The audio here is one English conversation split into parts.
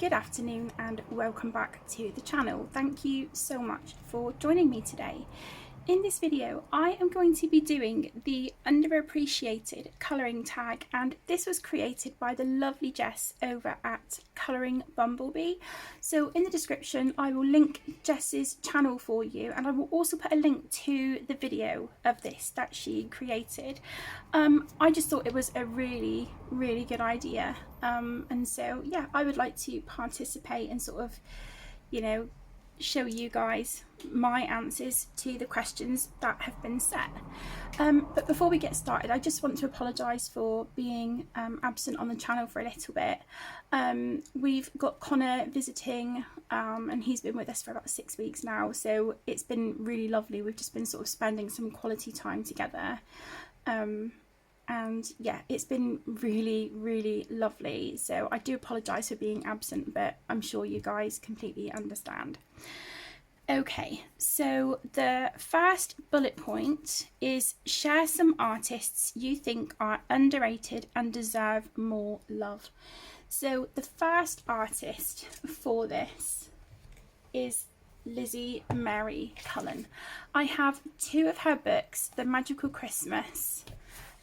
good afternoon and welcome back to the channel. Thank you so much for joining me today. In this video I am going to be doing the Underappreciated Colouring Tag, and this was created by the lovely Jess over at Colouring Bumblebee. So in the description I will link Jess's channel for you, and I will also put a link to the video of this that she created. I just thought it was a really good idea, and so yeah, I would like to participate and sort of, you know, show you guys my answers to the questions that have been set. But before we get started, I just want to apologise for being absent on the channel for a little bit. We've got Connor visiting, and he's been with us for about 6 weeks now, so it's been really lovely. We've just been sort of spending some quality time together. And yeah, it's been really lovely, so I do apologise for being absent, but I'm sure you guys completely understand. Okay, so the first bullet point is share some artists you think are underrated and deserve more love. So the first artist for this is Lizzie Mary Cullen. I have 2 of her books, The Magical Christmas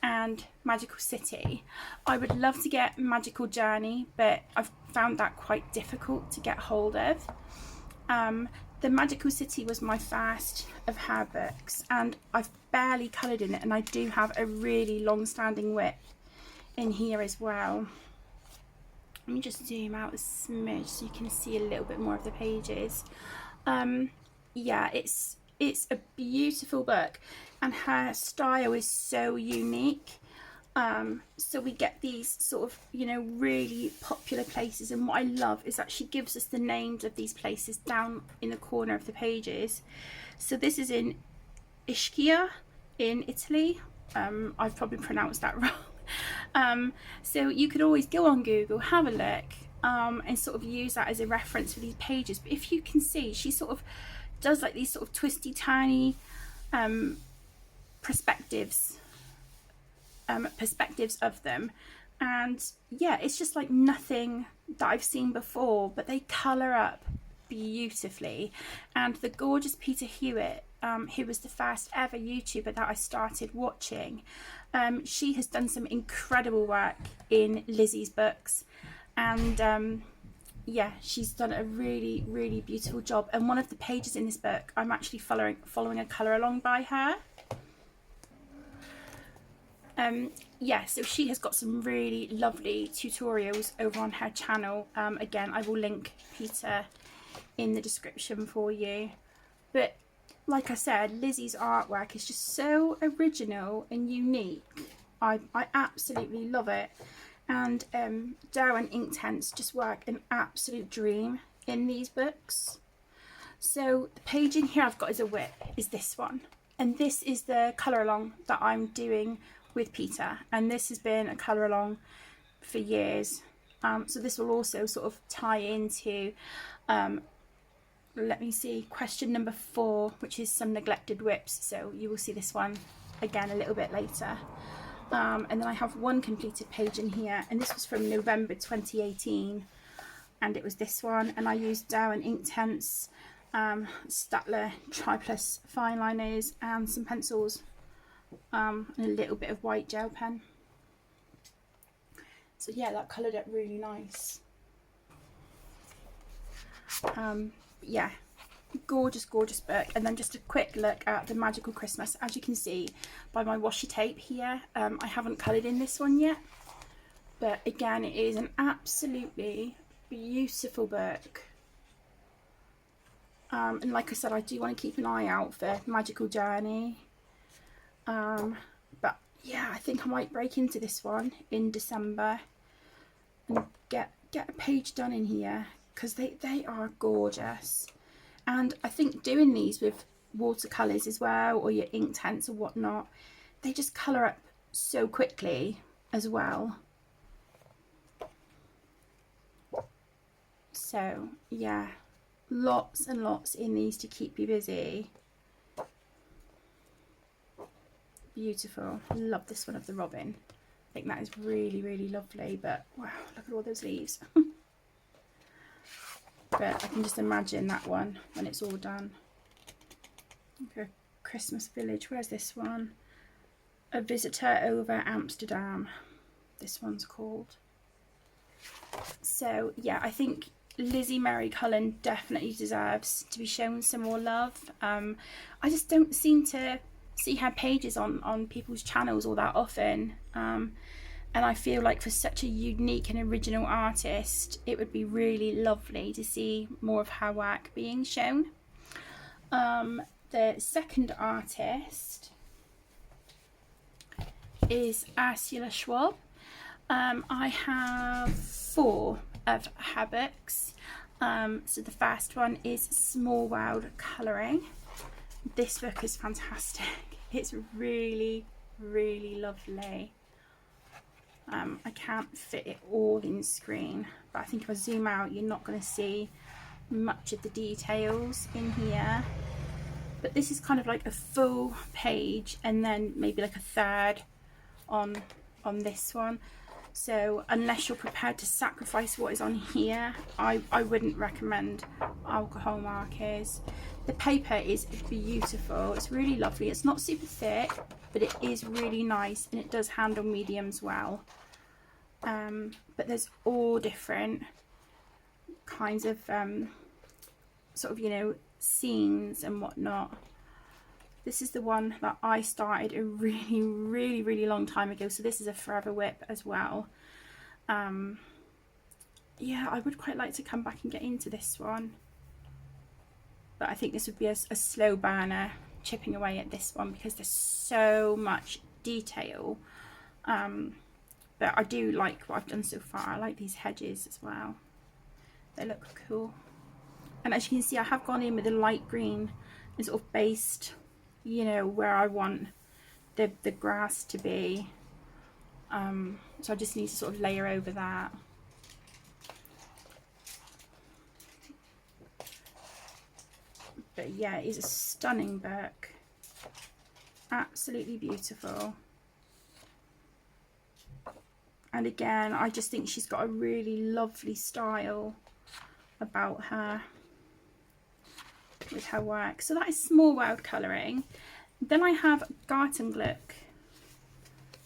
and Magical City. I would love to get Magical Journey, but I've found that quite difficult to get hold of. The Magical City was my first of her books, and I've barely coloured in it, and I do have a really long-standing whip in here as well. Let me just zoom out a smidge so you can see a little bit more of the pages. Yeah, it's a beautiful book, and her style is so unique. So we get these sort of, you know, really popular places, and what I love is that she gives us the names of these places down in the corner of the pages. So this is in Ischia in Italy. I've probably pronounced that wrong. So you could always go on Google, have a look, and sort of use that as a reference for these pages. But if you can see, she sort of does like these sort of twisty tiny perspectives of them, and yeah, it's just like nothing that I've seen before, but they colour up beautifully. And the gorgeous Peter Hewitt, who was the first ever YouTuber that I started watching, she has done some incredible work in Lizzie's books, and yeah, she's done a really beautiful job. And one of the pages in this book, I'm actually following a colour along by her. Yeah, so she has got some really lovely tutorials over on her channel. Again, I will link Peter in the description for you. But like I said, Lizzie's artwork is just so original and unique. I absolutely love it. And Darwin Inktense just work an absolute dream in these books. So the page in here I've got as a whip is this one, and this is the colour along that I'm doing with Peter, and this has been a colour along for years. So this will also sort of tie into let me see, question number 4, which is some neglected whips. So you will see this one again a little bit later. And then I have one completed page in here, and this was from November 2018, and it was this one, and I used Darwin Inktense, Staedtler Triplus fine liners, and some pencils, and a little bit of white gel pen. So yeah, that coloured up really nice. Yeah, gorgeous book. And then just a quick look at the Magical Christmas. As you can see by my washi tape here, I haven't coloured in this one yet, but again, it is an absolutely beautiful book. And like I said, I do want to keep an eye out for Magical Journey. But yeah, I think I might break into this one in December and get a page done in here, because they are gorgeous. And I think doing these with watercolours as well, or your Inktense or whatnot, they just colour up so quickly as well. So yeah, lots and lots in these to keep you busy. Beautiful. Love this one of the robin. I think that is really lovely. But wow, look at all those leaves. but I can just imagine that one when it's all done. Okay, Christmas Village, where's this one? A Visitor Over Amsterdam, this one's called. So yeah, I think Lizzie Mary Cullen definitely deserves to be shown some more love. I just don't seem to see her pages on people's channels all that often, and I feel like for such a unique and original artist, it would be really lovely to see more of her work being shown. The second artist is Ursula Schwab. I have 4 of her books. So the first one is Small World Colouring. This book is fantastic. It's really, really lovely. I can't fit it all in screen, but I think if I zoom out, you're not going to see much of the details in here. But this is kind of like a full page, and then maybe like a third on this one. So unless you're prepared to sacrifice what is on here, I wouldn't recommend alcohol markers. The paper is beautiful, it's really lovely. It's not super thick, but it is really nice, and it does handle mediums well. But there's all different kinds of sort of, you know, scenes and whatnot. This is the one that I started a really long time ago, so this is a forever whip as well. Yeah, I would quite like to come back and get into this one, but I think this would be a slow burner, chipping away at this one, because there's so much detail. But I do like what I've done so far. I like these hedges as well, they look cool. And as you can see, I have gone in with a light green and sort of based, you know, where I want the grass to be. So I just need to sort of layer over that. But yeah, it is a stunning book, absolutely beautiful. And again, I just think she's got a really lovely style about her with her work. So that is Small World Colouring. Then I have Garten Gluck.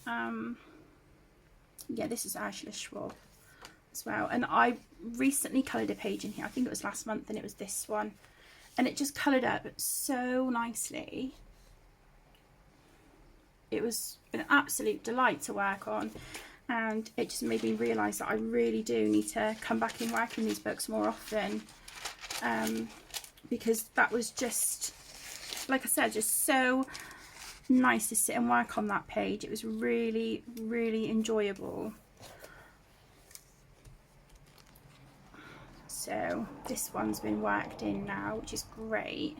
Yeah, this is Ursula Schwab as well. And I recently coloured a page in here. I think it was last month, and it was this one. And it just coloured up so nicely. It was an absolute delight to work on. And it just made me realise that I really do need to come back and work in these books more often. Because that was just, like I said, just so nice to sit and work on that page. It was really enjoyable. So this one's been worked in now, which is great.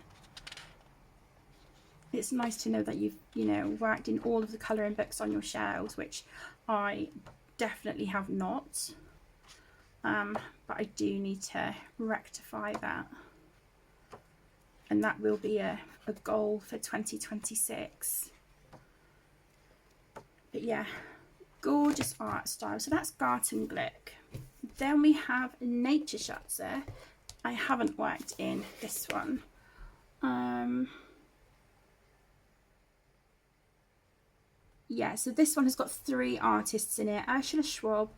It's nice to know that you've, you know, worked in all of the colouring books on your shelves, which I definitely have not. But I do need to rectify that. And that will be a goal for 2026. But yeah, gorgeous art style. So that's Garten Gluck. Then we have Nature Schatze. I haven't worked in this one. Yeah, so this one has got 3 artists in it: Ursula Schwab,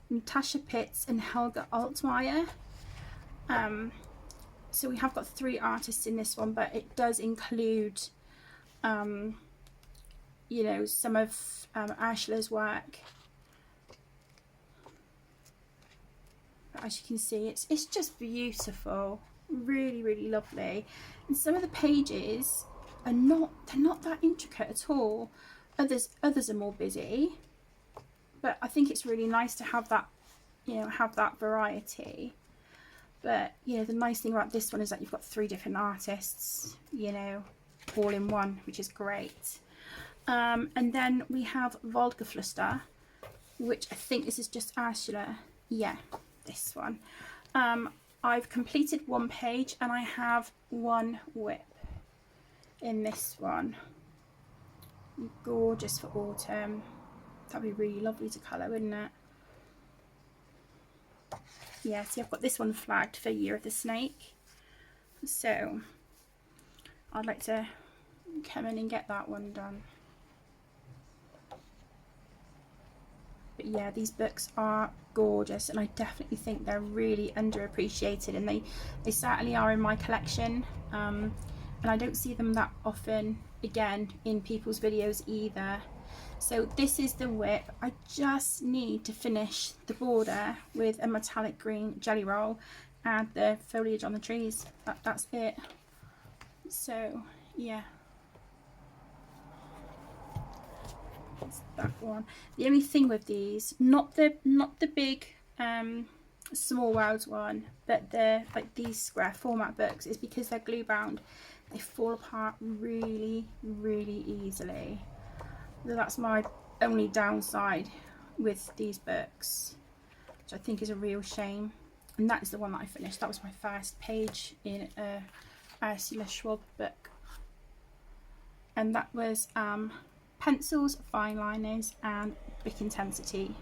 Natasha Pitts, and Helga Altmaier. So we have got 3 artists in this one, but it does include, you know, some of Ursula's work. But as you can see, it's just beautiful, really lovely. And some of the pages are not that intricate at all. Others are more busy, but I think it's really nice to have that, you know, have that variety. But you know, the nice thing about this one is that you've got 3 different artists, you know, all in one, which is great. And then we have Voldgeflüster, which I think this is just Ursula. Yeah, this one. I've completed 1 page, and I have 1 whip in this one. Gorgeous for autumn. That'd be really lovely to colour, wouldn't it? yeah, see, I've got this one flagged for Year of the Snake, so I'd like to come in and get that one done. But yeah, these books are gorgeous, and I definitely think they're really underappreciated, and they certainly are in my collection, and I don't see them that often again in people's videos either. So this is the whip. I just need to finish the border with a metallic green jelly roll, add the foliage on the trees. That's it. So yeah, that's that one. The only thing with these, not the big Small Worlds one, but the like these square format books, is because they're glue bound, they fall apart really easily. So that's my only downside with these books, which I think is a real shame. And that is the one that I finished. That was my first page in a Ursula Schwab book, and that was pencils, fine liners, and Bic Intensity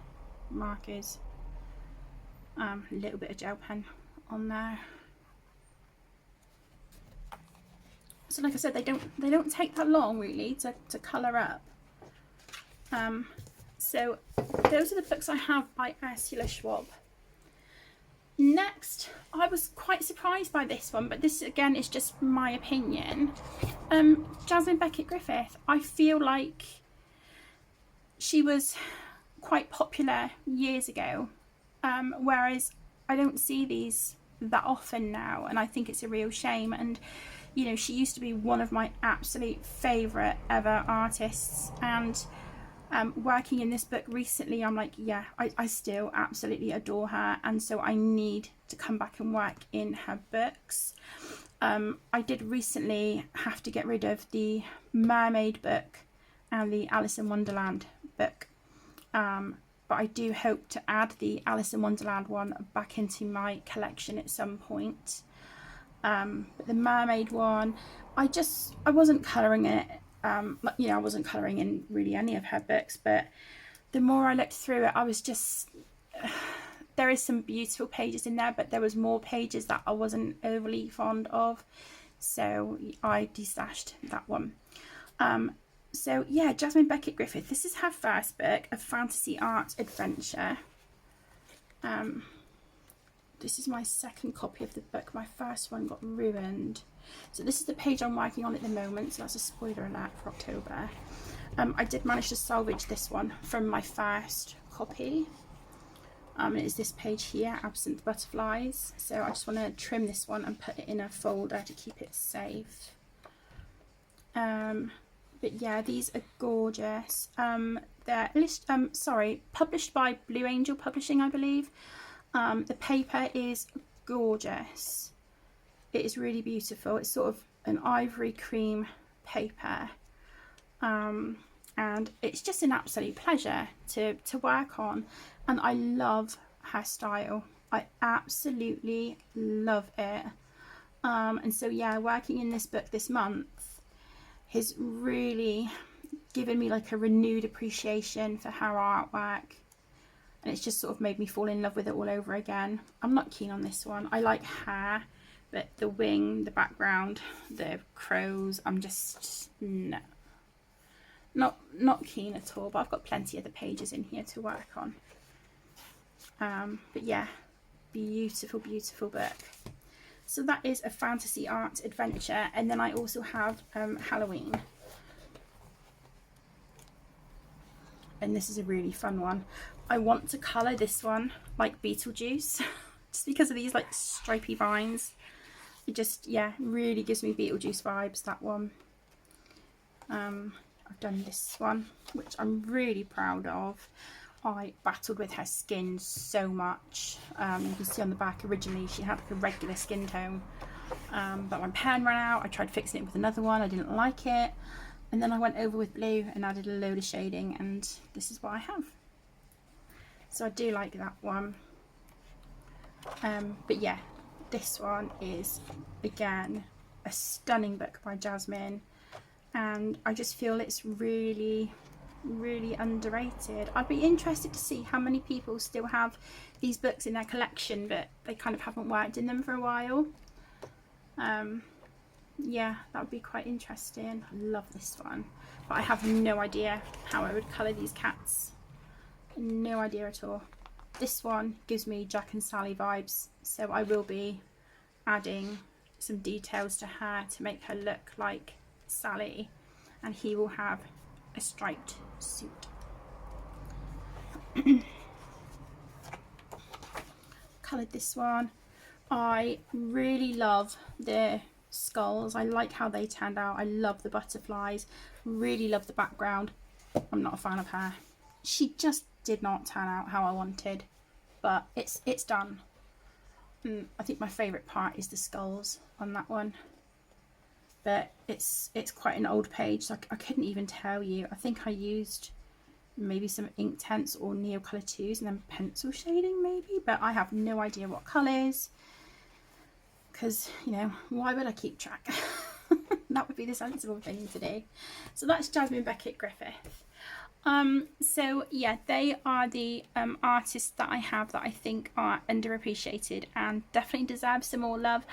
markers. A little bit of gel pen on there. So like I said, they don't take that long really to colour up. So those are the books I have by Ursula Schwab. Next, I was quite surprised by this one, but this again is just my opinion. Jasmine Beckett Griffith. I feel like she was quite popular years ago, whereas I don't see these that often now, and I think it's a real shame. And you know, she used to be one of my absolute favourite ever artists, and working in this book recently, I'm like, yeah, I still absolutely adore her, and so I need to come back and work in her books. I did recently have to get rid of the Mermaid book and the Alice in Wonderland book, but I do hope to add the Alice in Wonderland one back into my collection at some point. But the Mermaid one, I wasn't colouring it. You know, I wasn't colouring in really any of her books, but the more I looked through it, I was just, there is some beautiful pages in there, but there was more pages that I wasn't overly fond of, so I destashed that one. So yeah, Jasmine Beckett Griffith, this is her first book, a fantasy art adventure. This is my second copy of the book. My first one got ruined. So this is the page I'm working on at the moment, so that's a spoiler alert for October. I did manage to salvage this one from my first copy. It is this page here, Absinthe Butterflies. So I just want to trim this one and put it in a folder to keep it safe. But yeah, these are gorgeous. They're published by Blue Angel Publishing, I believe. The paper is gorgeous. It is really beautiful. It's sort of an ivory cream paper, and it's just an absolute pleasure to work on, and I love her style. I absolutely love it. And so yeah, working in this book this month has really given me like a renewed appreciation for her artwork, and it's just sort of made me fall in love with it all over again. I'm not keen on this one. I like her, but the wing, the background, the crows, I'm just not keen at all. But I've got plenty of the pages in here to work on. But yeah, beautiful book. So that is a fantasy art adventure, and then I also have Halloween, and this is a really fun one. I want to colour this one like Beetlejuice, just because of these like stripy vines. It just, yeah, really gives me Beetlejuice vibes, that one. I've done this one, which I'm really proud of. I battled with her skin so much. You can see on the back, originally she had like a regular skin tone, but my pen ran out. I tried fixing it with another one, I didn't like it, and then I went over with blue and added a load of shading, and this is what I have. So I do like that one. But yeah, this one is again a stunning book by Jasmine, and I just feel it's really really underrated. I'd be interested to see how many people still have these books in their collection, but they kind of haven't worked in them for a while. Yeah, that would be quite interesting. I love this one, but I have no idea how I would colour these cats. No idea at all. This one gives me Jack and Sally vibes, so I will be adding some details to her to make her look like Sally, and he will have a striped suit. Coloured this one. I really love the skulls. I like how they turned out. I love the butterflies. Really love the background. I'm not a fan of her. She just did not turn out how I wanted, but it's done. I think my favourite part is the skulls on that one, but it's quite an old page, so I couldn't even tell you. I think I used maybe some Inktense or Neocolor 2s and then pencil shading maybe, but I have no idea what colours, because, you know, why would I keep track? That would be the sensible thing to do. So that's Jasmine Beckett Griffith. So yeah, they are the artists that I have that I think are underappreciated and definitely deserve some more love.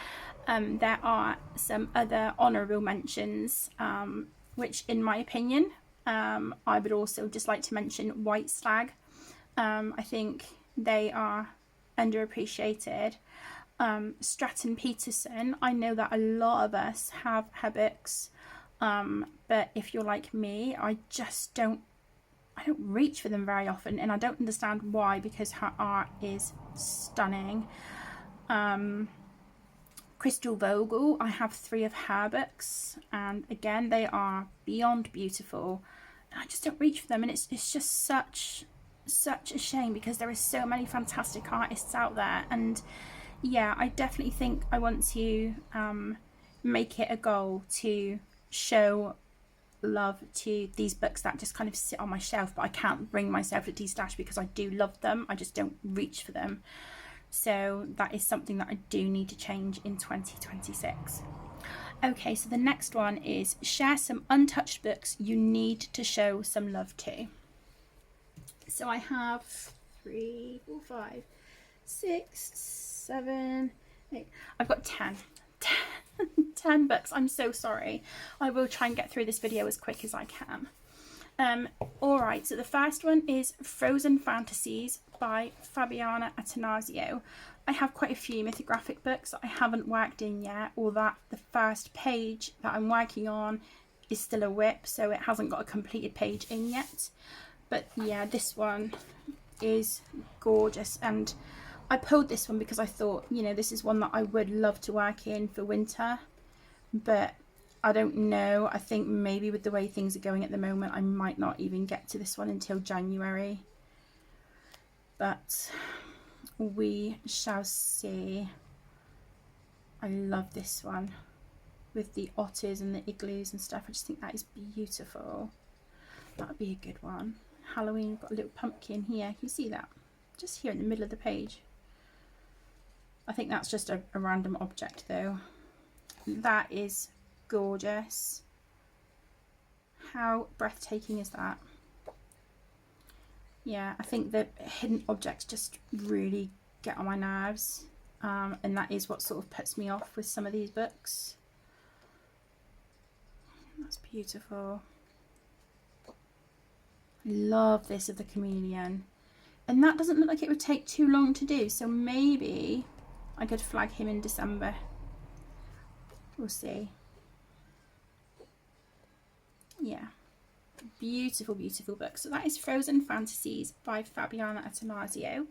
There are some other honourable mentions, which in my opinion, I would also just like to mention White Slag. I think they are underappreciated. Stratton Peterson, I know that a lot of us have her books, but if you're like me, I don't reach for them very often, and I don't understand why, because her art is stunning. Crystal Vogel, I have 3 of her books, and again they are beyond beautiful, and I just don't reach for them, and it's just such a shame, because there are so many fantastic artists out there. And yeah, I definitely think I want to make it a goal to show love to these books that just kind of sit on my shelf, but I can't bring myself to de-stash because I do love them. I just don't reach for them. So that is something that I do need to change in 2026. Okay, so the next one is share some untouched books you need to show some love to. So I have 3, 4, 5, 6, 7, 8. I've got 10 books. I'm so sorry. I will try and get through this video as quick as I can. Alright, so the first one is Frozen Fantasies by Fabiana Attanasio. I have quite a few mythographic books that I haven't worked in yet, or that the first page that I'm working on is still a WIP, so it hasn't got a completed page in yet. But yeah, this one is gorgeous, and I pulled this one because I thought, you know, this is one that I would love to work in for winter, but I don't know. I think maybe with the way things are going at the moment, I might not even get to this one until January. But we shall see. I love this one with the otters and the igloos and stuff. I just think that is beautiful. That would be a good one. Halloween, got a little pumpkin here. Can you see that? Just here in the middle of the page. I think that's just a random object though. That is gorgeous. How breathtaking is that? Yeah, I think the hidden objects just really get on my nerves, and that is what sort of puts me off with some of these books. That's beautiful. I love this of the chameleon, and that doesn't look like it would take too long to do, so maybe I could flag him in December. We'll see. Yeah, beautiful, beautiful book. So that is Frozen Fantasies by Fabiana Attanasio.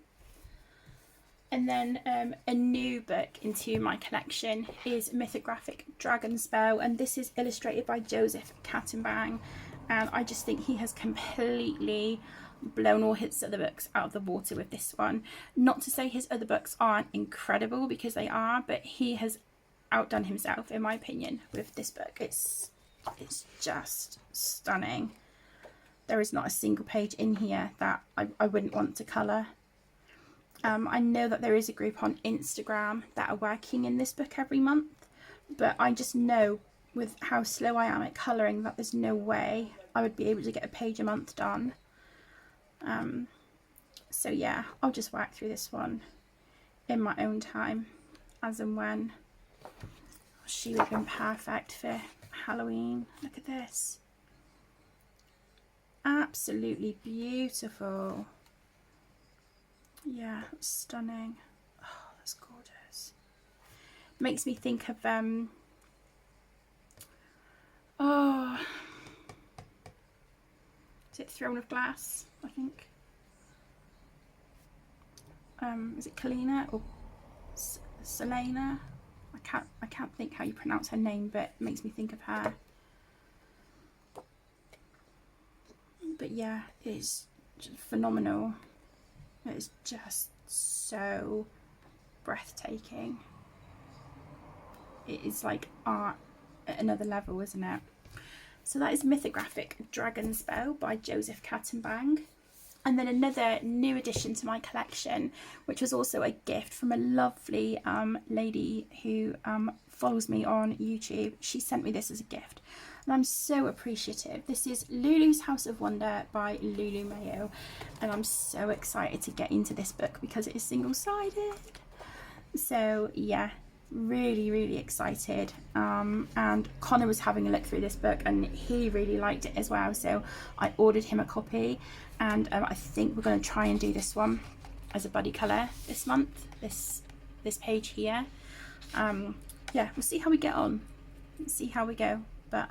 And then a new book into my collection is Mythographic Dragon Spell, and this is illustrated by Joseph Kattenbang, and I just think he has completely blown all his other books out of the water with this one. Not to say his other books aren't incredible, because they are, but he has outdone himself in my opinion with this book. It's just stunning. There is not a single page in here that I wouldn't want to colour. I know that there is a group on Instagram that are working in this book every month, but I just know with how slow I am at colouring, that there's no way I would be able to get a page a month done. So yeah, I'll just work through this one in my own time, as and when. She would have been perfect for Halloween. Look at this. Absolutely beautiful. Yeah, stunning. Oh, that's gorgeous. Makes me think of oh, is it Throne of Glass, I think? Is it Kalina or Selena? I can't think how you pronounce her name, but it makes me think of her. But yeah, it's just phenomenal. It is just so breathtaking. It is like art at another level, isn't it? So that is Mythographic Dragon Spell by Joseph Kattenbang. And then another new addition to my collection, which was also a gift from a lovely lady who follows me on YouTube. She sent me this as a gift, and I'm so appreciative. This is Lulu's House of Wonder by Lulu Mayo, and I'm so excited to get into this book because it is single-sided. So yeah, really excited. And Connor was having a look through this book and he really liked it as well, so I ordered him a copy, and I think we're going to try and do this one as a buddy colour this month, this page here. Yeah, we'll see how we get on, see how we go, but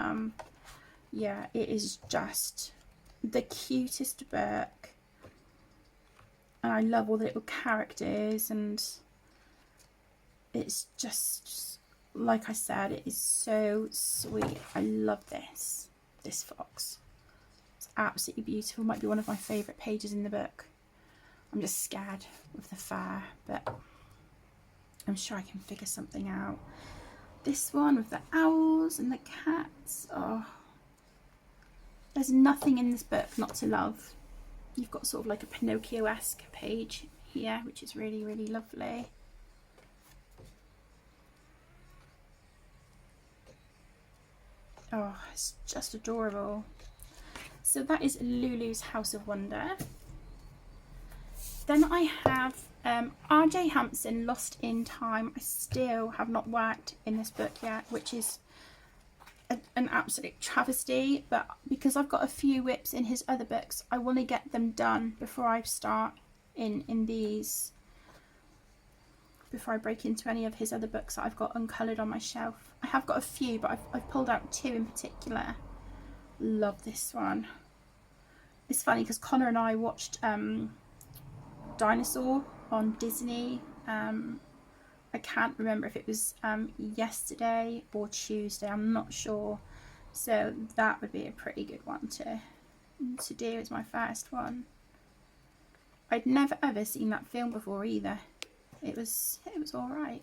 yeah, it is just the cutest book, and I love all the little characters, and it's just, like I said, it is so sweet. I love this fox. It's absolutely beautiful. Might be one of my favourite pages in the book. I'm just scared of the fur, but I'm sure I can figure something out. This one with the owls and the cats. Oh, there's nothing in this book not to love. You've got sort of like a Pinocchio-esque page here, which is really lovely. Oh, it's just adorable. So that is Lulu's House of Wonder. Then I have R.J. Hampson, Lost in Time. I still have not worked in this book yet, which is an absolute travesty, but because I've got a few whips in his other books, I want to get them done before I start in these, before I break into any of his other books that I've got uncoloured on my shelf. I have got a few, but I've pulled out two in particular. Love this one. It's funny because Connor and I watched Dinosaur on Disney. I can't remember if it was yesterday or Tuesday, I'm not sure. So that would be a pretty good one to do as my first one. I'd never ever seen that film before either. It was all right.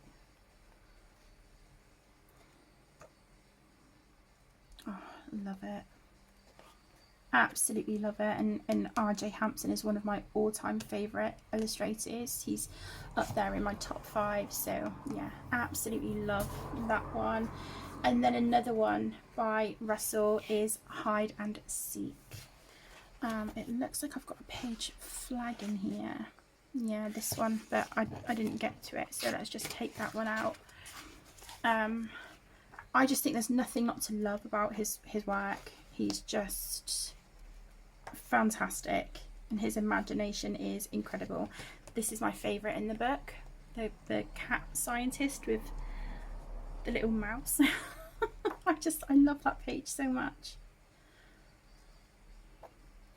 Oh, love it. Absolutely love it. And R.J. Hampson is one of my all-time favourite illustrators. He's up there in my top 5. So yeah, absolutely love that one. And then another one by Russell is Hide and Seek. It looks like I've got a page flag in here. Yeah, this one, but I didn't get to it, so let's just take that one out. I just think there's nothing not to love about his work. He's just fantastic and his imagination is incredible. This is my favourite in the book, the cat scientist with the little mouse. I love that page so much.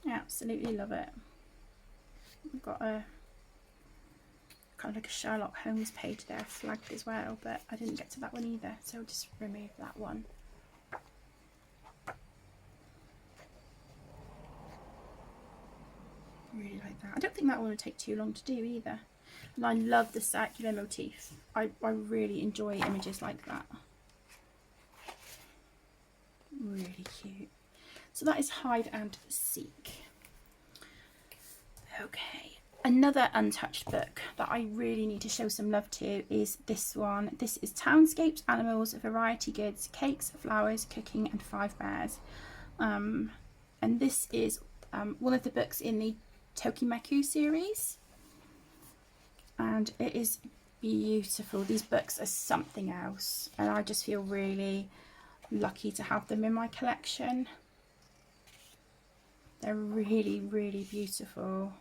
I absolutely love it. I've got a kind of like a Sherlock Holmes page there flagged as well, but I didn't get to that one either, so I'll just remove that one. Really like that. I don't think that one would take too long to do either. And I love the circular motif. I really enjoy images like that. Really cute. So that is Hide and Seek. Okay, Another Untouched book that I really need to show some love to is this one. This is Townscapes, Animals, Variety Goods, Cakes, Flowers, Cooking and Five Bears. And this is one of the books in the Tokimeku series. And it is beautiful. These books are something else. And I just feel really lucky to have them in my collection. They're really, really beautiful.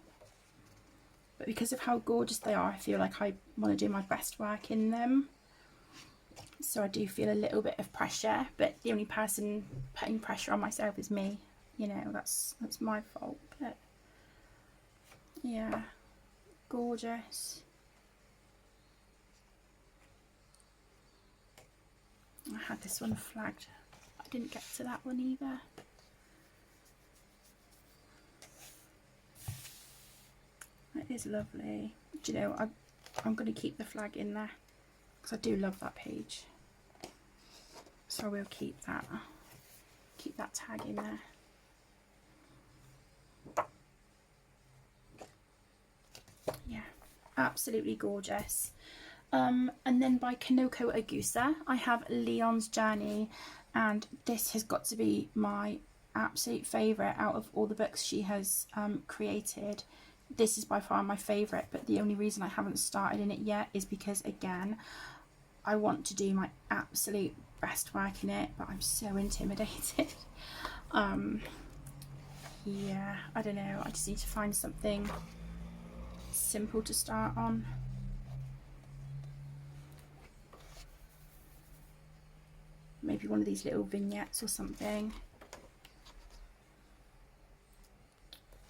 But because of how gorgeous they are, I feel like I want to do my best work in them. So I do feel a little bit of pressure, but the only person putting pressure on myself is me. You know, that's my fault. But yeah, gorgeous. I had this one flagged. I didn't get to that one either. It is lovely. Do you know, I'm going to keep the flag in there because I do love that page. So I will keep that tag in there. Yeah, absolutely gorgeous. And then by Kanoko Agusa, I have Leon's Journey, and this has got to be my absolute favourite out of all the books she has created. This is by far my favourite, but the only reason I haven't started in it yet is because, again, I want to do my absolute best work in it, but I'm so intimidated. Yeah, I don't know, I just need to find something simple to start on. Maybe one of these little vignettes or something.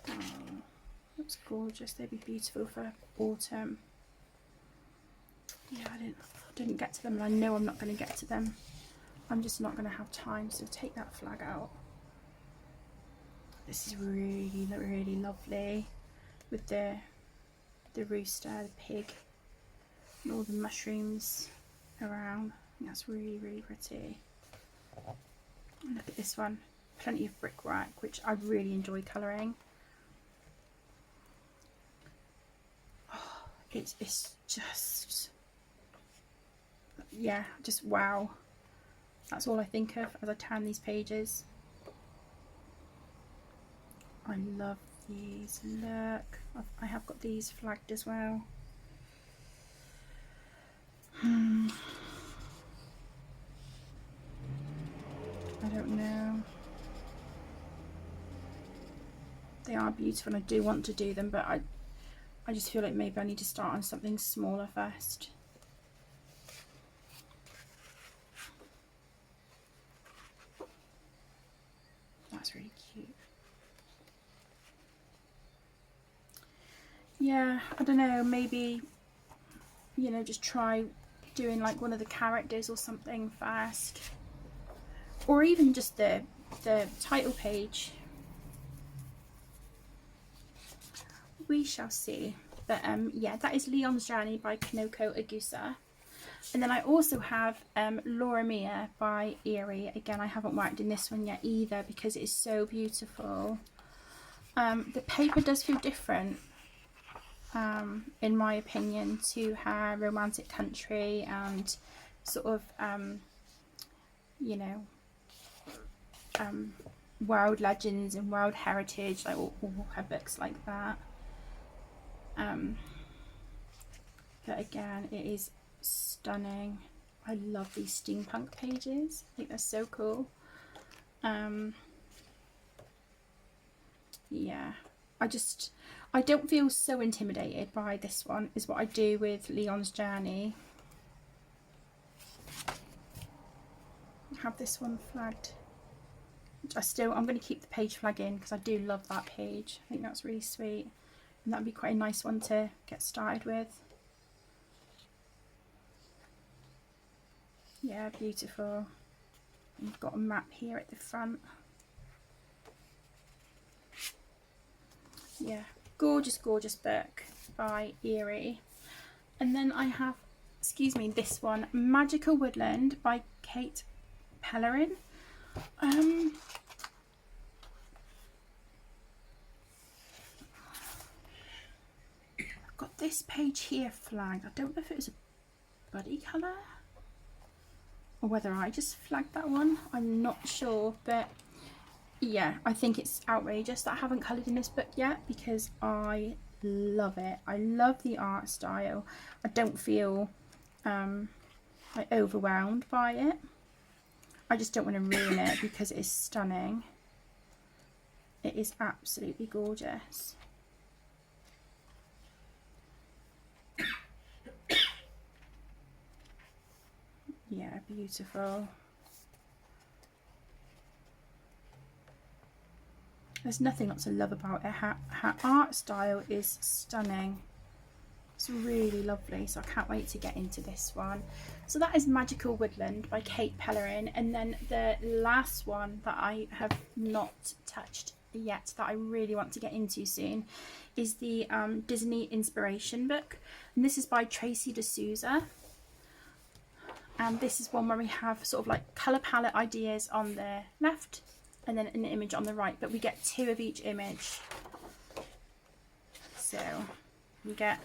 Oh, that's gorgeous. They'd be beautiful for autumn. Yeah, I didn't get to them, and I know I'm not going to get to them. I'm just not going to have time, so take that flag out. This is really, really lovely with the rooster, the pig, and all the mushrooms around. That's really, really pretty. And look at this one, plenty of brickwork, which I really enjoy colouring. Oh, it's just, yeah, just wow. That's all I think of as I turn these pages. I love these. Look, I have got these flagged as well. I don't know. They are beautiful and I do want to do them, but I just feel like maybe I need to start on something smaller first. That's really cute. Yeah, I don't know, maybe, you know, just try doing like one of the characters or something first. Or even just the title page. We shall see. But yeah, that is Leon's Journey by Kanoko Agusa. And then I also have Laura Mia by Eerie. Again, I haven't worked in this one yet either because it is so beautiful. The paper does feel different, in my opinion, to her Romantic Country and sort of, you know, World Legends and World Heritage, like all her books like that. But again, it is stunning. I love these steampunk pages. I think they're so cool. Yeah, I don't feel so intimidated by this one is what I do with Leon's Journey. I have this one flagged. I'm going to keep the page flag in because I do love that page. I think that's really sweet, and that'd be quite a nice one to get started with. Yeah, beautiful. You've got a map here at the front. Yeah, gorgeous, gorgeous book by Eerie. And then I have, excuse me, this one, Magical Woodland by Kate Pellerin. this page here flagged. I don't know if it was a buddy colour or whether I just flagged that one. I'm not sure, but yeah, I think it's outrageous that I haven't coloured in this book yet because I love it. I love the art style. I don't feel like overwhelmed by it. I just don't want to ruin it because it is stunning. It is absolutely gorgeous. Yeah, beautiful. There's nothing not to love about it. Her art style is stunning. It's really lovely, so I can't wait to get into this one. So that is Magical Woodland by Kate Pellerin, and then the last one that I have not touched yet that I really want to get into soon is the Disney inspiration book, and this is by Tracy D'Souza. And this is one where we have sort of like colour palette ideas on the left and then an image on the right, but we get 2 of each image. So we get,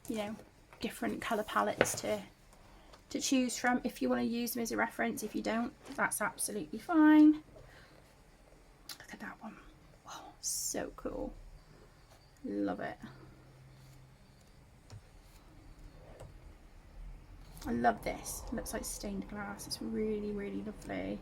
you know, different colour palettes to choose from if you want to use them as a reference. If you don't, that's absolutely fine. Look at that one. Oh, so cool. Love it. I love this. It looks like stained glass. It's really, really lovely.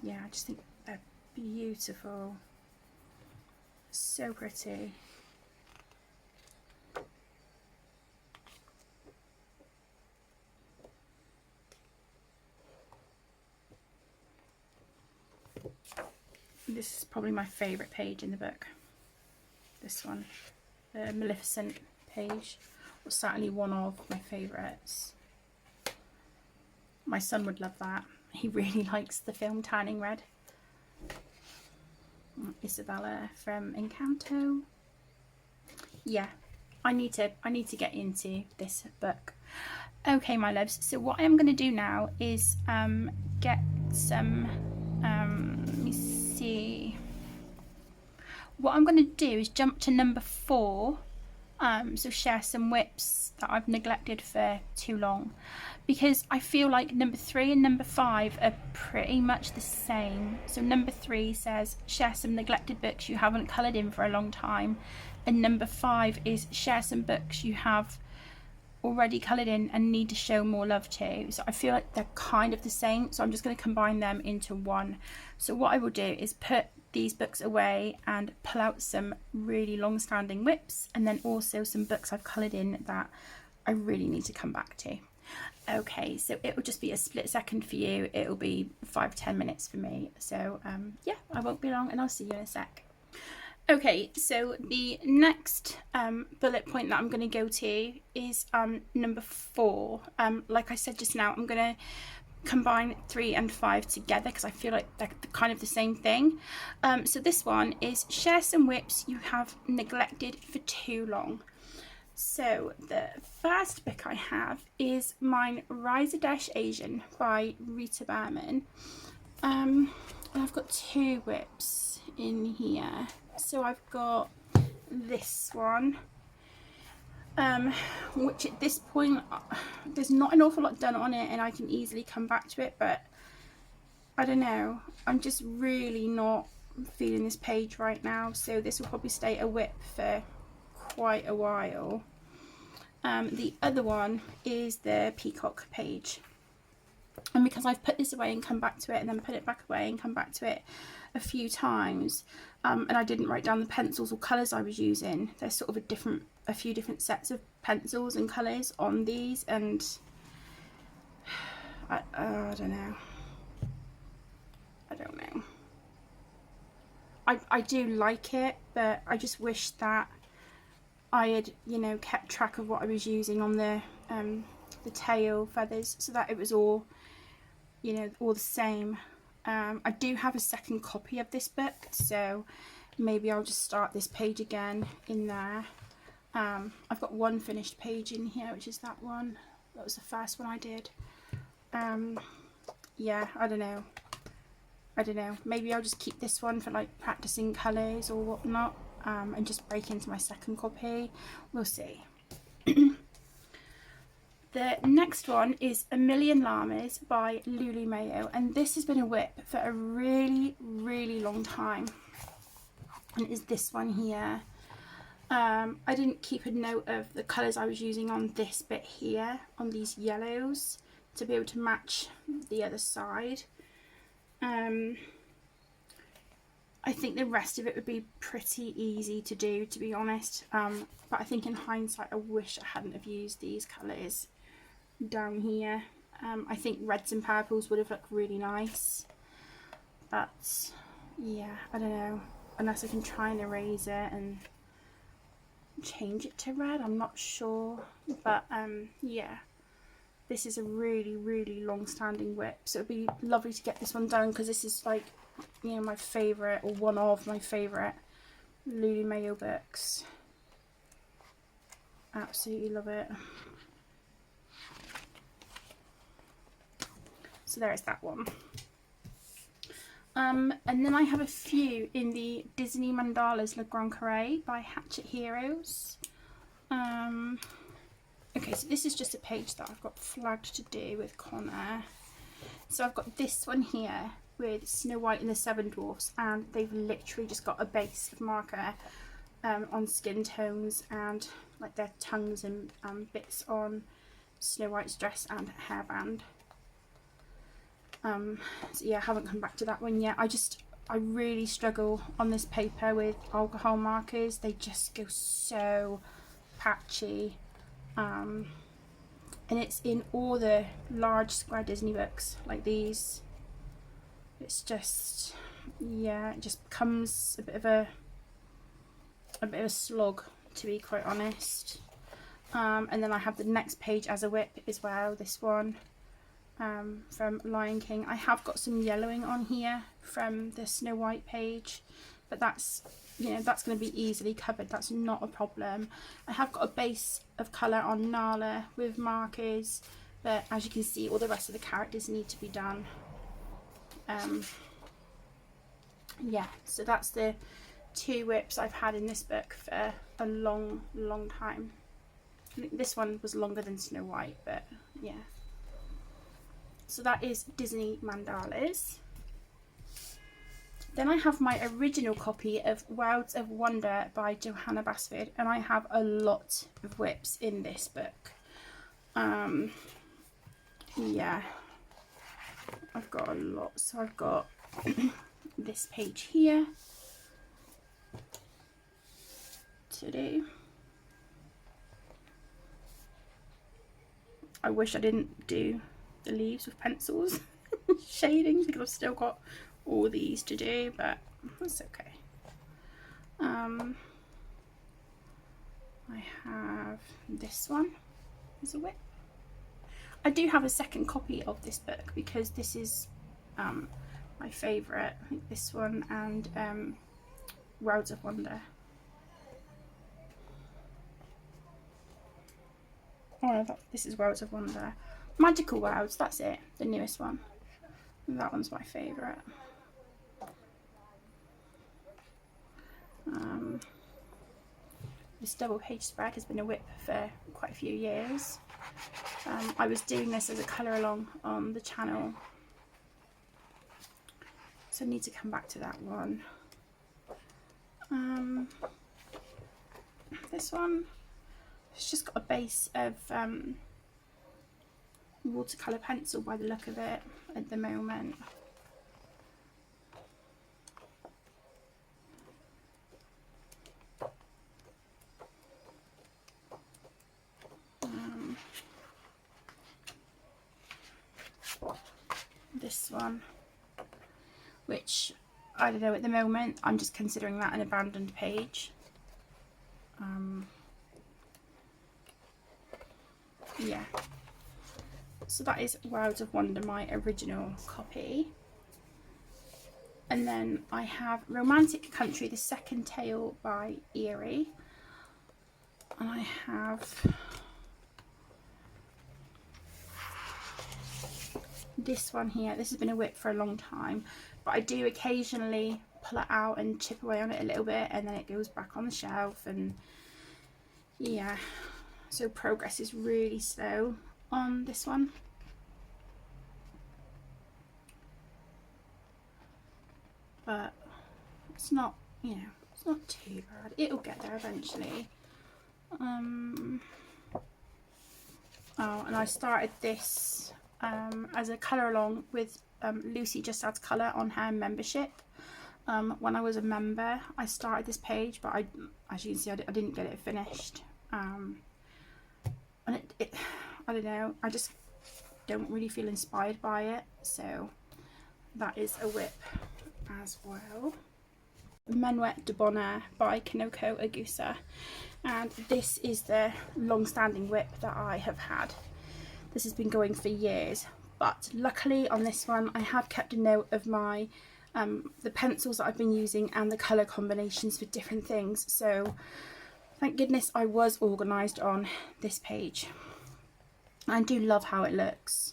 Yeah, I just think they're beautiful. So pretty. This is probably my favourite page in the book. This one, the Maleficent page, was certainly one of my favourites. My son would love that. He really likes the film Turning Red. Isabella from Encanto. Yeah, I need to get into this book. Okay, my loves, so what I'm going to do now is get some let me see. What I'm going to do is jump to number 4, so share some whips that I've neglected for too long, because I feel like number 3 and number 5 are pretty much the same. So number 3 says share some neglected books you haven't coloured in for a long time, and number 5 is share some books you have already coloured in and need to show more love to. So I feel like they're kind of the same, so I'm just going to combine them into one. So what I will do is put these books away and pull out some really long-standing whips, and then also some books I've coloured in that I really need to come back to. Okay, so it will just be a split second for you. It will be 5-10 minutes for me. So yeah, I won't be long, and I'll see you in a sec. Okay, so the next bullet point that I'm going to go to is number 4. Like I said just now, I'm going to combine 3 and 5 together because I feel like they're kind of the same thing. So this one is share some whips you have neglected for too long. So the first book I have is mine, Rise a Dash Asian by Rita Berman. And I've got 2 whips in here. So I've got this one, which at this point there's not an awful lot done on it and I can easily come back to it, but I don't know, I'm just really not feeling this page right now, so this will probably stay a whip for quite a while. The other one is the Peacock page, and because I've put this away and come back to it and then put it back away and come back to it a few times, and I didn't write down the pencils or colours I was using, there's sort of a few different sets of pencils and colours on these, and I don't know. I do like it, but I just wish that I had, you know, kept track of what I was using on the tail feathers so that it was all, you know, all the same. I do have a second copy of this book, so maybe I'll just start this page again in there. I've got one finished page in here, which is that one. That was the first one I did. yeah, I don't know. Maybe I'll just keep this one for like practicing colours or whatnot, and just break into my second copy. We'll see. The next one is A Million Llamas by Lulu Mayo, and this has been a whip for a really, really long time. And it is this one here. I didn't keep a note of the colours I was using on this bit here, on these yellows, to be able to match the other side. I think the rest of it would be pretty easy to do, to be honest, but I think in hindsight I wish I hadn't have used these colours down here. I think reds and purples would have looked really nice, but yeah, I don't know, unless I can try and erase it and change it to red, I'm not sure. But yeah, this is a really, really long-standing whip, so it'd be lovely to get this one done, because this is like, you know, my favourite, or one of my favourite Lulu Mayo books. Absolutely love it. So there's that one. And then I have a few in the Disney Mandalas Le Grand Carré by Hatchet Heroes. Okay, so this is just a page that I've got flagged to do with Connor. So I've got this one here with Snow White and the Seven Dwarfs, and they've literally just got a base of marker on skin tones and like their tongues and bits on Snow White's dress and hairband. So yeah, I haven't come back to that one yet. I really struggle on this paper with alcohol markers. They just go so patchy. And it's in all the large square Disney books like these. It's just, yeah, it just becomes a bit of a slog, to be quite honest. And then I have the next page as a whip as well, this one. From Lion King. I have got some yellowing on here from the Snow White page, but that's, you know, that's going to be easily covered. That's not a problem. I have got a base of colour on Nala with markers, but as you can see, all the rest of the characters need to be done. Yeah, so that's the two whips I've had in this book for a long, long time. I think this one was longer than Snow White, but yeah. So that is Disney Mandalas. Then I have my original copy of Worlds of Wonder by Johanna Basford, and I have a lot of whips in this book. Yeah, I've got a lot. So I've got this page here to do. I wish I didn't do the leaves with pencils shading, because I've still got all these to do, but that's okay. I have this one as a whip. I do have a second copy of this book because this is my favourite. I think this one and Worlds of Wonder. Oh no, this is Worlds of Wonder. Magical Worlds, that's it, the newest one. And that one's my favourite. This double page spread has been a whip for quite a few years. I was doing this as a colour along on the channel, so I need to come back to that one. This one, it's just got a base of watercolour pencil by the look of it at the moment. This one, which I don't know, at the moment I'm just considering that an abandoned page. Yeah, so that is Worlds of Wonder, my original copy. And then I have Romantic Country, the second tale by Eerie, and I have this one here, this has been a whip for a long time, but I do occasionally pull it out and chip away on it a little bit, and then it goes back on the shelf. And yeah, so progress is really slow on this one. But it's not, you know, it's not too bad. It'll get there eventually. Oh, and I started this as a colour along with Lucy Just Adds Colour on her membership. When I was a member, I started this page, but as you can see, I didn't get it finished. And I don't know, I just don't really feel inspired by it. So that is a whip as well. Menuet de Bonheur by Kanoko Agusa, and this is the long-standing whip that I have had. This has been going for years, but luckily on this one I have kept a note of my the pencils that I've been using and the colour combinations for different things, so thank goodness I was organised on this page. I do love how it looks,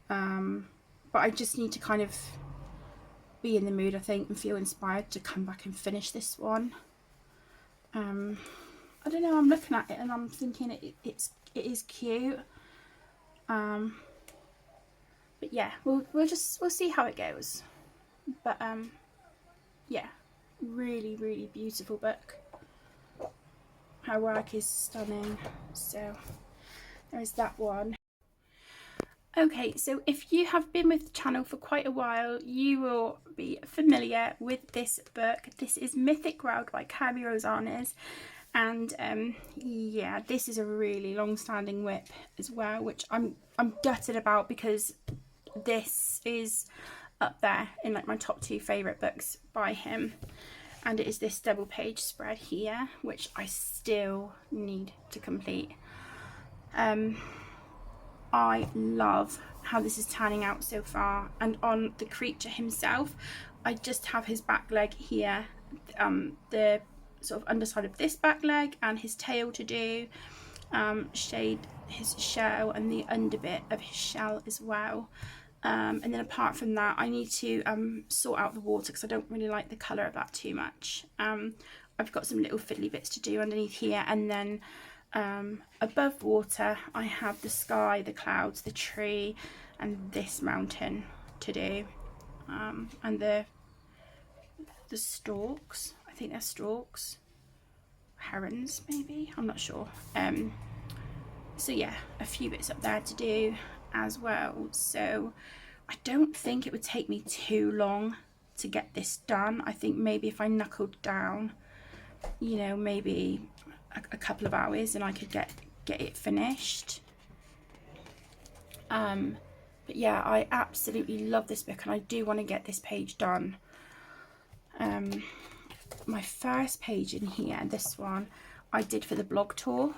but I just need to kind of be in the mood, I think, and feel inspired to come back and finish this one. I don't know, I'm looking at it and I'm thinking it is cute, but yeah, we'll see how it goes. But yeah, really beautiful book. Her work is stunning, so there's that one. Okay, so if you have been with the channel for quite a while, you will be familiar with this book. This is Mythic World by Kirby Rosanes, and yeah, this is a really long-standing whip as well, which I'm gutted about, because this is up there in like my top 2 favourite books by him, and it is this double page spread here, which I still need to complete. I love how this is turning out so far, and on the creature himself, I just have his back leg here, the sort of underside of this back leg and his tail to do, shade his shell and the underbit of his shell as well, and then apart from that I need to sort out the water, because I don't really like the colour of that too much. I've got some little fiddly bits to do underneath here, and then above water I have the sky, the clouds, the tree, and this mountain to do, and the storks, I think they're storks, herons maybe, I'm not sure. So yeah, a few bits up there to do as well, so I don't think it would take me too long to get this done. I think maybe if I knuckled down, you know, maybe a couple of hours and I could get it finished. But yeah, I absolutely love this book, and I do want to get this page done. My first page in here, this one, I did for the blog tour,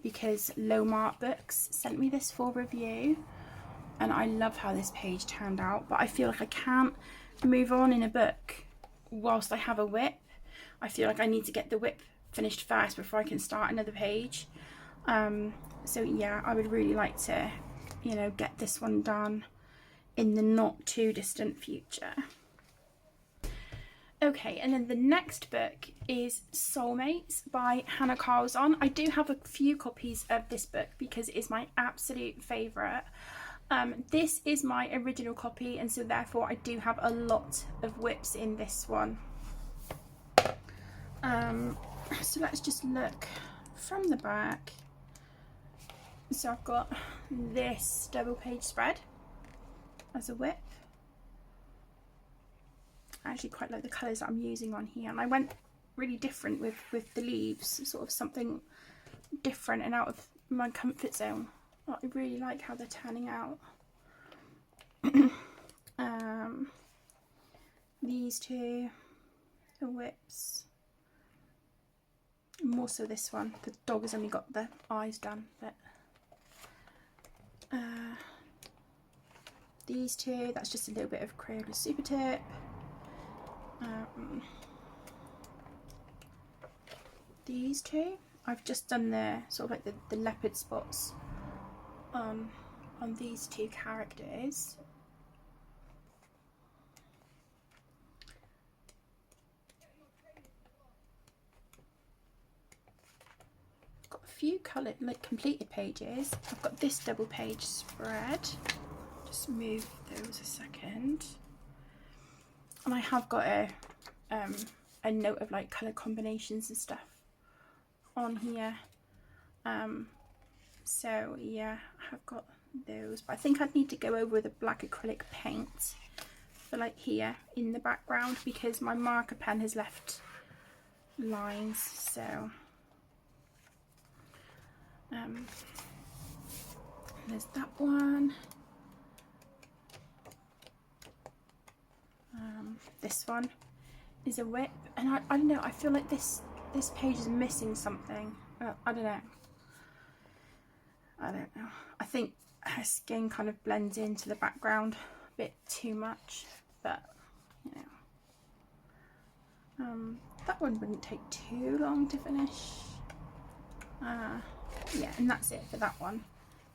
because Lomart Books sent me this for review, and I love how this page turned out, but I feel like I can't move on in a book whilst I have a whip. I feel like I need to get the whip finished first before I can start another page. So yeah, I would really like to, you know, get this one done in the not too distant future. Okay, and then the next book is Soulmates by Hannah Carlson. I do have a few copies of this book because it is my absolute favourite. This is my original copy, and so therefore I do have a lot of whips in this one. So let's just look from the back. So I've got this double page spread as a whip. I actually quite like the colours that I'm using on here, and I went really different with the leaves, sort of something different and out of my comfort zone. I really like how they're turning out. These two are whips. More so this one. The dog has only got the eyes done, but these two, that's just a little bit of Crayola Super Tip. These two, I've just done the sort of like the leopard spots on these two characters. few coloured, like completed pages. I've got this double page spread. Just move those a second. And I have got a note of like colour combinations and stuff on here. So yeah, I have got those, but I think I'd need to go over with a black acrylic paint for like here in the background, because my marker pen has left lines. So there's that one. This one is a whip, and I don't know, I feel like this page is missing something. I don't know. I think her skin kind of blends into the background a bit too much, but you know. That one wouldn't take too long to finish. Yeah, and that's it for that one.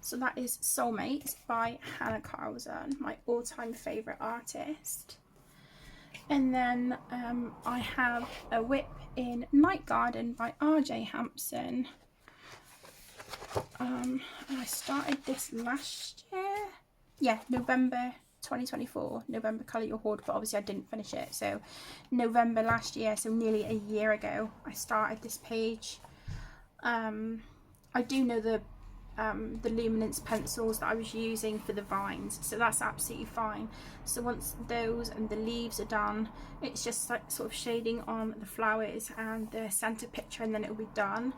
So that is Soulmates by Hannah Carlson, my all-time favourite artist. And then I have a whip in Night Garden by RJ Hampson. And I started this last year. Yeah, November 2024. November Colour Your Hoard, but obviously I didn't finish it. So November last year, so nearly a year ago, I started this page. I do know the luminance pencils that I was using for the vines, so that's absolutely fine. So once those and the leaves are done, it's just like sort of shading on the flowers and the centre picture, and then it'll be done,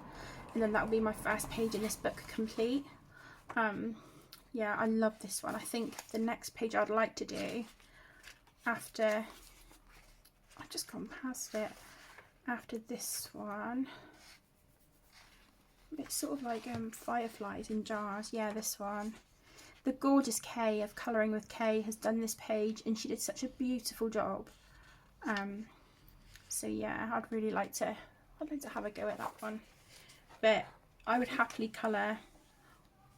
and then that'll be my first page in this book complete. Yeah, I love this one. I think the next page I'd like to do after, I've just gone past it, after this one, it's sort of like fireflies in jars. Yeah, this one. The gorgeous Kay of Colouring with Kay has done this page, and she did such a beautiful job. So yeah, I'd like to have a go at that one. But I would happily colour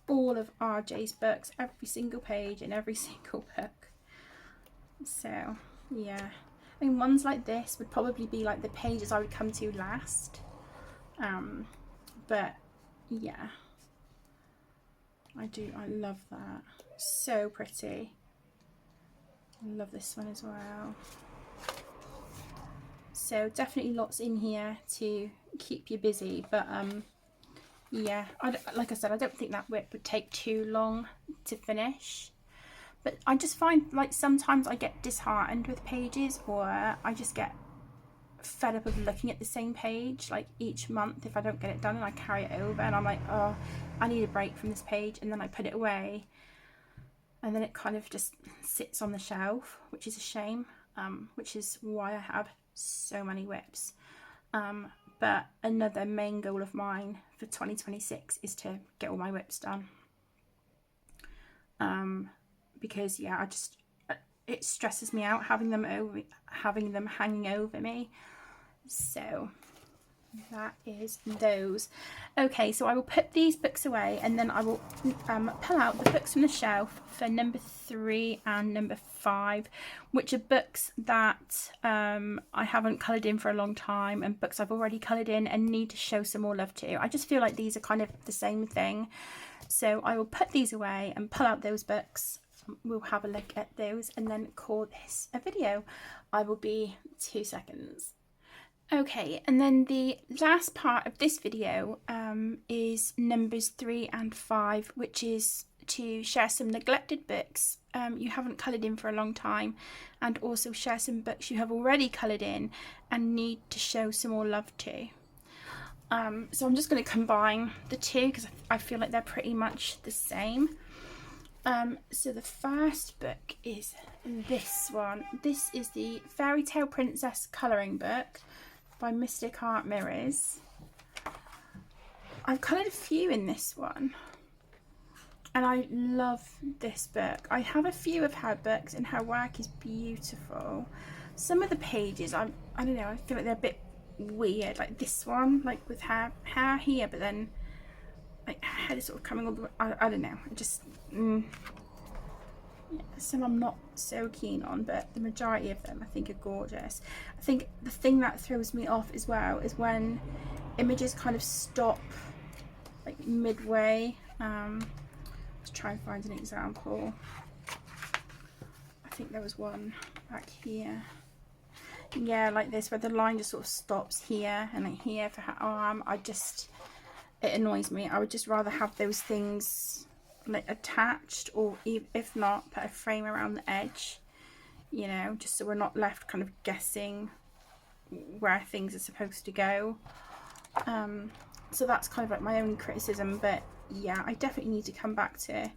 all of RJ's books, every single page in every single book. So yeah, I mean, ones like this would probably be like the pages I would come to last. But yeah, I love that. So pretty. I love this one as well. So definitely lots in here to keep you busy, but yeah, like I said, I don't think that whip would take too long to finish. But I just find like sometimes I get disheartened with pages, or I just get fed up of looking at the same page like each month if I don't get it done, and I carry it over, and I'm like, oh, I need a break from this page, and then I put it away, and then it kind of just sits on the shelf, which is a shame, which is why I have so many whips. But another main goal of mine for 2026 is to get all my whips done, because yeah, it stresses me out having them hanging over me. So that is those. Okay, so I will put these books away, and then I will pull out the books from the shelf for number 3 and number 5, which are books that I haven't coloured in for a long time, and books I've already coloured in and need to show some more love to. I just feel like these are kind of the same thing. So I will put these away and pull out those books. We'll have a look at those and then call this a video. I will be 2 seconds. Okay, and then the last part of this video is numbers 3 and 5, which is to share some neglected books you haven't coloured in for a long time, and also share some books you have already coloured in and need to show some more love to. So I'm just going to combine the two because I feel like they're pretty much the same. So the first book is this one. This is the Fairy Tale Princess colouring book by Mystic Heart Mirrors. I've coloured a few in this one, and I love this book. I have a few of her books, and her work is beautiful. Some of the pages, I don't know, I feel like they're a bit weird, like this one, like with her hair here, but then like her head is sort of coming all the way. I don't know, I just yeah, some I'm not so keen on, but the majority of them I think are gorgeous. I think the thing that throws me off as well is when images kind of stop like midway. Let's try and find an example. I think there was one back here. Yeah, like this, where the line just sort of stops here and like here for her arm. It annoys me. I would just rather have those things like attached, or if not, put a frame around the edge, you know, just so we're not left kind of guessing where things are supposed to go. So that's kind of like my only criticism, but yeah, I definitely need to come back to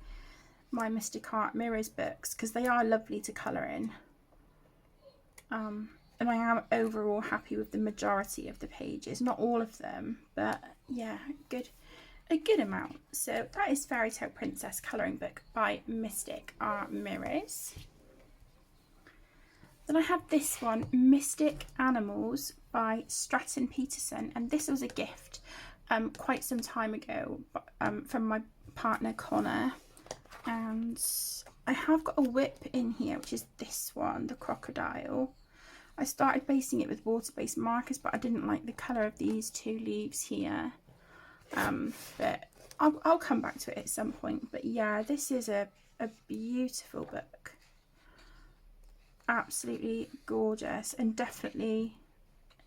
my Mystic Art Mirrors books because they are lovely to colour in. And I am overall happy with the majority of the pages, not all of them, but yeah, a good amount. So that is Fairy Tale Princess colouring book by Mystic Art Mirrors. Then I have this one, Mystic Animals by Stratton Peterson, and this was a gift quite some time ago from my partner Connor, and I have got a whip in here, which is this one, the crocodile. I started basing it with water-based markers, but I didn't like the colour of these two leaves here. But I'll come back to it at some point. But yeah, this is a beautiful book. Absolutely gorgeous, and definitely,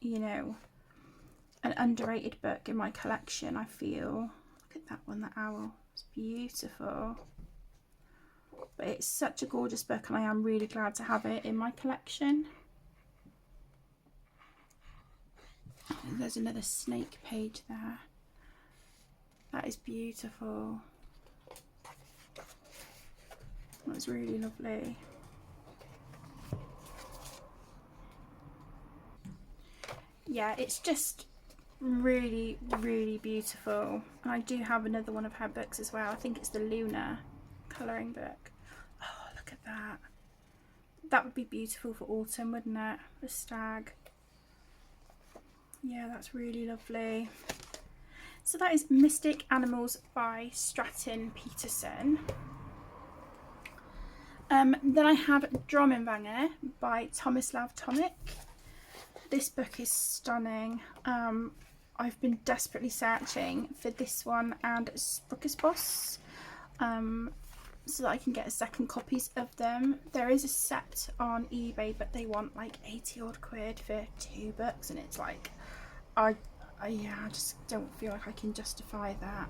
you know, an underrated book in my collection, I feel. Look at that one, the owl. It's beautiful. But it's such a gorgeous book, and I am really glad to have it in my collection. There's another snake page there. That is beautiful. That's really lovely. Yeah, it's just really, really beautiful. And I do have another one of her books as well. I think it's the Luna colouring book. Oh, look at that. That would be beautiful for autumn, wouldn't it? The stag. Yeah, that's really lovely. So that is Mystic Animals by Stratton Peterson. Then I have Drömmenvagner by Tomislav Tomic. This book is stunning. I've been desperately searching for this one and Spruckesboss so that I can get second copies of them. There is a set on eBay, but they want like 80 odd quid for 2 books, and it's like, I just don't feel like I can justify that.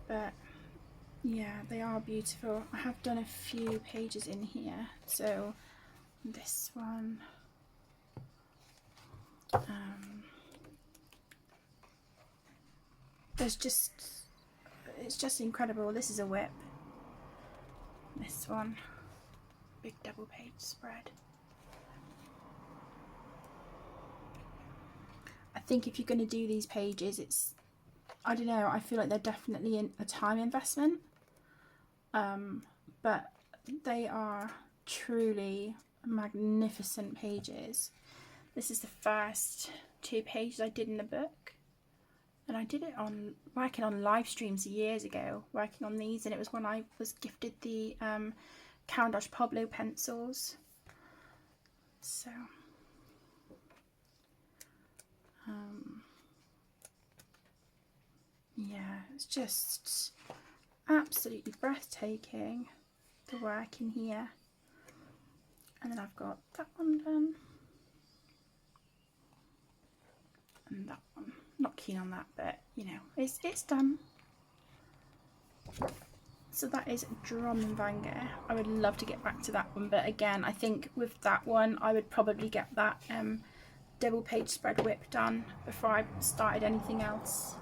But yeah, they are beautiful. I have done a few pages in here. So this one, it's just incredible. This is a whip. This one, big double page spread. I think if you're going to do these pages, I don't know, I feel like they're definitely a time investment, but they are truly magnificent pages. This is the first 2 pages I did in the book, and I did it on working on live streams years ago, working on these, and it was when I was gifted the Count Pablo pencils. So yeah, it's just absolutely breathtaking, the work in here. And then I've got that one done, and that one. Not keen on that, but you know, it's done. So that is Drömmenvagner. I would love to get back to that one, but again, I think with that one I would probably get that double page spread whip done before I started anything else.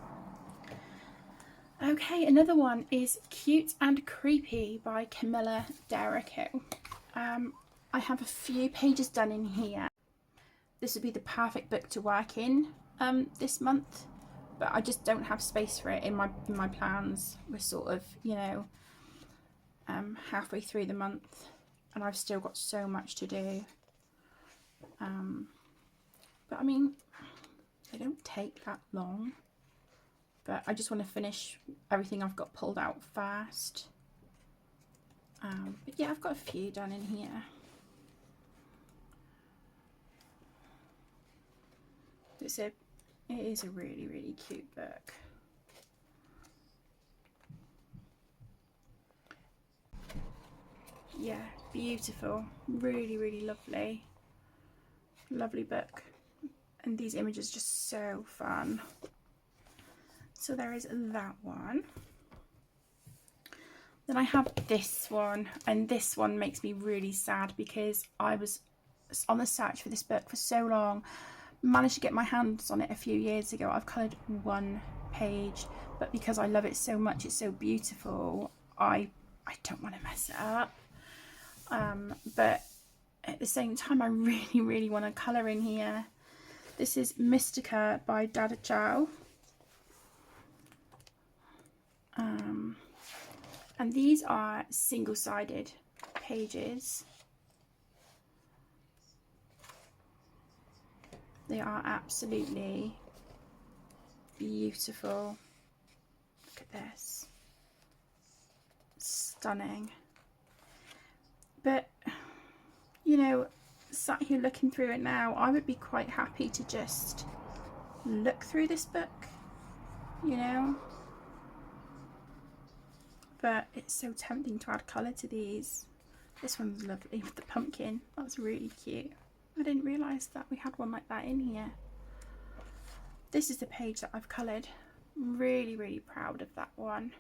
Okay, another one is Cute and Creepy by Camilla Derrico. I have a few pages done in here. This would be the perfect book to work in this month, but I just don't have space for it in my plans. We're sort of, you know, halfway through the month, and I've still got so much to do. But I mean, they don't take that long, but I just want to finish everything I've got pulled out first. But yeah, I've got a few done in here. It is a really, really cute book. yeah, beautiful, really, really lovely, lovely book. And these images just so fun. So there is that one. Then I have this one, and this one makes me really sad because I was on the search for this book for so long. Managed to get my hands on it a few years ago. I've coloured one page, but because I love it so much, it's so beautiful, I don't want to mess it up. But at the same time, I really, really want to colour in here. This is Mystica by Dada Chow. And these are single-sided pages. They are absolutely beautiful. Look at this. Stunning. But, you know, sat here looking through it now, I would be quite happy to just look through this book, you know. But it's so tempting to add colour to these. This one's lovely with the pumpkin. That's really cute. I didn't realise that we had one like that in here. This is the page that I've coloured. I'm really, really proud of that one.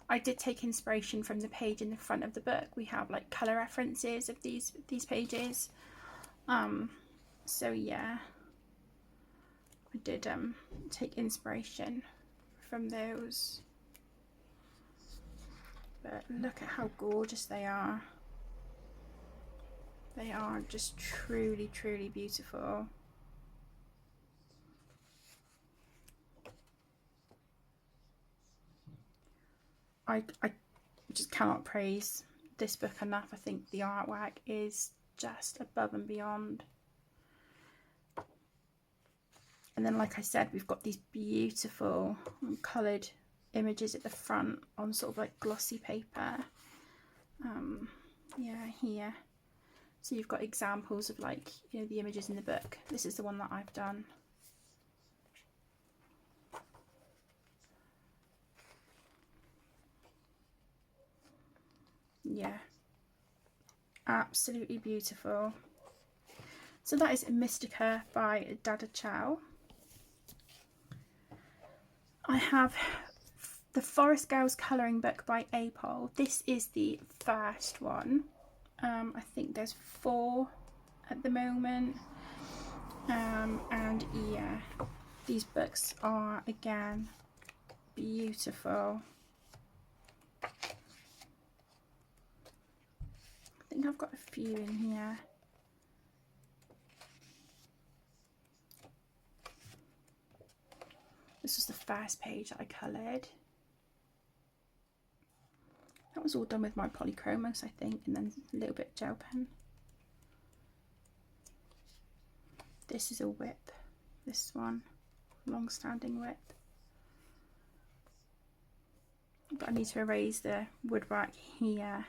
I did take inspiration from the page in the front of the book. We have like colour references of these pages. So yeah, I did take inspiration from those. But look at how gorgeous they are. They are just truly, truly beautiful. I just cannot praise this book enough. I think the artwork is just above and beyond. And then, like I said, we've got these beautiful coloured images at the front on sort of like glossy paper. Yeah, here. So you've got examples of like, you know, the images in the book. This is the one that I've done. Yeah, absolutely beautiful. So that is Mystica by Dada Chow. I have the Forest Girls Colouring Book by Apol. This is the first one. I think there's 4 at the moment. And yeah, these books are again beautiful. I think I've got a few in here. This was the first page that I coloured. That was all done with my polychromos, I think, and then a little bit of gel pen. This is a whip, this one, long-standing whip. But I need to erase the woodwork here.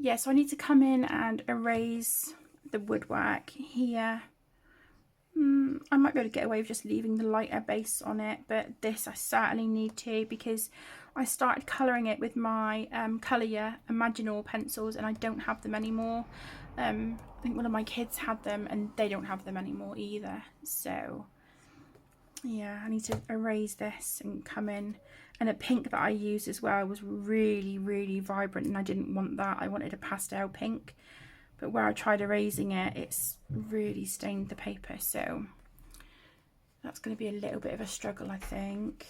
Yeah, so I need to come in and erase the woodwork here. I might be able to get away with just leaving the lighter base on it, but this I certainly need to, because I started colouring it with my Colour Imaginal pencils and I don't have them anymore. I think one of my kids had them and they don't have them anymore either. So yeah, I need to erase this and come in. And a pink that I used as well was really, really vibrant and I didn't want that. I wanted a pastel pink. But where I tried erasing it, it's really stained the paper, so that's going to be a little bit of a struggle, I think.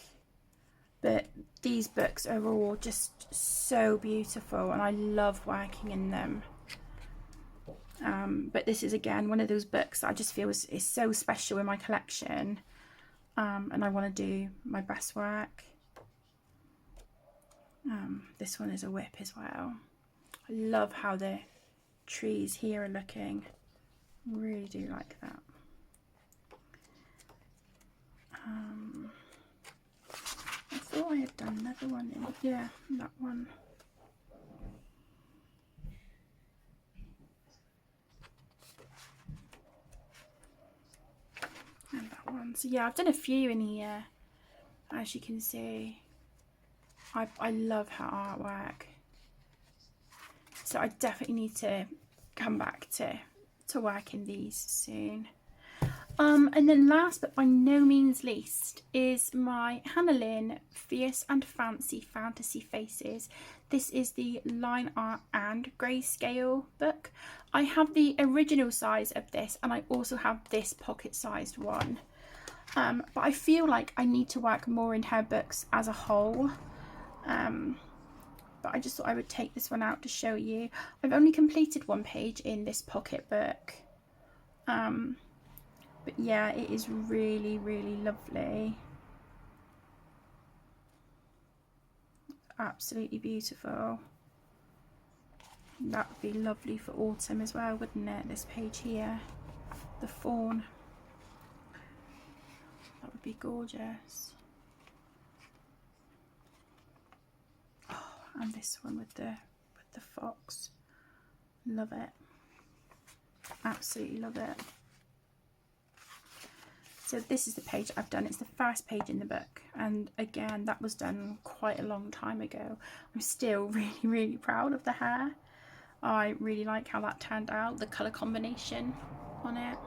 But these books are all just so beautiful and I love working in them. But this is again one of those books that I just feel is so special in my collection, and I want to do my best work. This one is a whip as well. I love how the trees here are looking. I really do like that. I thought I had done another one in, yeah, that one. And that one. So yeah, I've done a few in here, as you can see. I love her artwork. So I definitely need to come back to work in these soon. And then last but by no means least is my Hannah Lynn Fierce and Fancy Fantasy Faces. This is the line art and grayscale book. I have the original size of this and I also have this pocket sized one. But I feel like I need to work more in her books as a whole. But I just thought I would take this one out to show you. I've only completed one page in this pocket book. But yeah, it is really, really lovely. Absolutely beautiful. That would be lovely for autumn as well, wouldn't it? This page here, the fawn. That would be gorgeous. Oh, and this one with the fox. Love it. Absolutely love it. So this is the page I've done. It's the first page in the book, and again that was done quite a long time ago. I'm still really, really proud of the hair. I really like how that turned out, the colour combination on it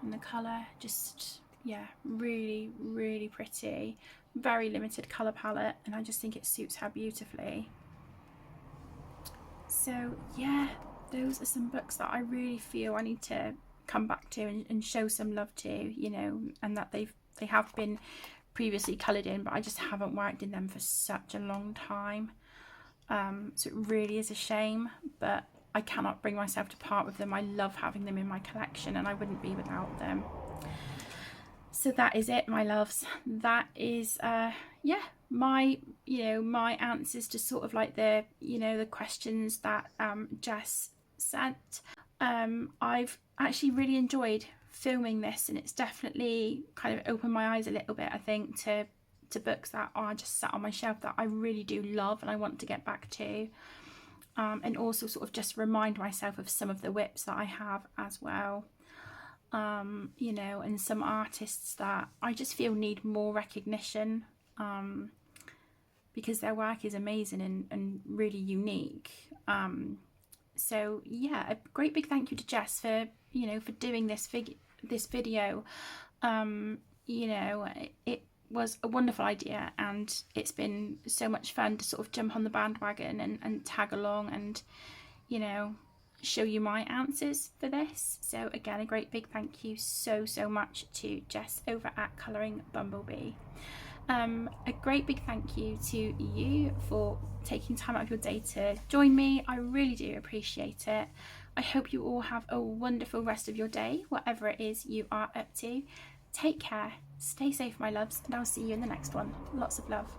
and the colour, just yeah, really, really pretty. Very limited colour palette, and I just think it suits her beautifully. So yeah, those are some books that I really feel I need to come back to and show some love to, you know, and that they have been previously coloured in, but I just haven't worked in them for such a long time. So it really is a shame, but I cannot bring myself to part with them. I love having them in my collection and I wouldn't be without them. So that is it, my loves. That is yeah, my my answers to sort of like the the questions that Jess sent. I've actually really enjoyed filming this, and it's definitely kind of opened my eyes a little bit, I think, to books that are just sat on my shelf that I really do love and I want to get back to, and also sort of just remind myself of some of the whips that I have as well, and some artists that I just feel need more recognition, because their work is amazing and really unique. So yeah, a great big thank you to Jess for for doing this video. It was a wonderful idea, and it's been so much fun to sort of jump on the bandwagon and tag along and show you my answers for this. So again, a great big thank you so much to Jess over at Colouring Bumblebee. A great big thank you to you for taking time out of your day to join me. I really do appreciate it. I hope you all have a wonderful rest of your day, whatever it is you are up to. Take care, stay safe, my loves, and I'll see you in the next one. Lots of love.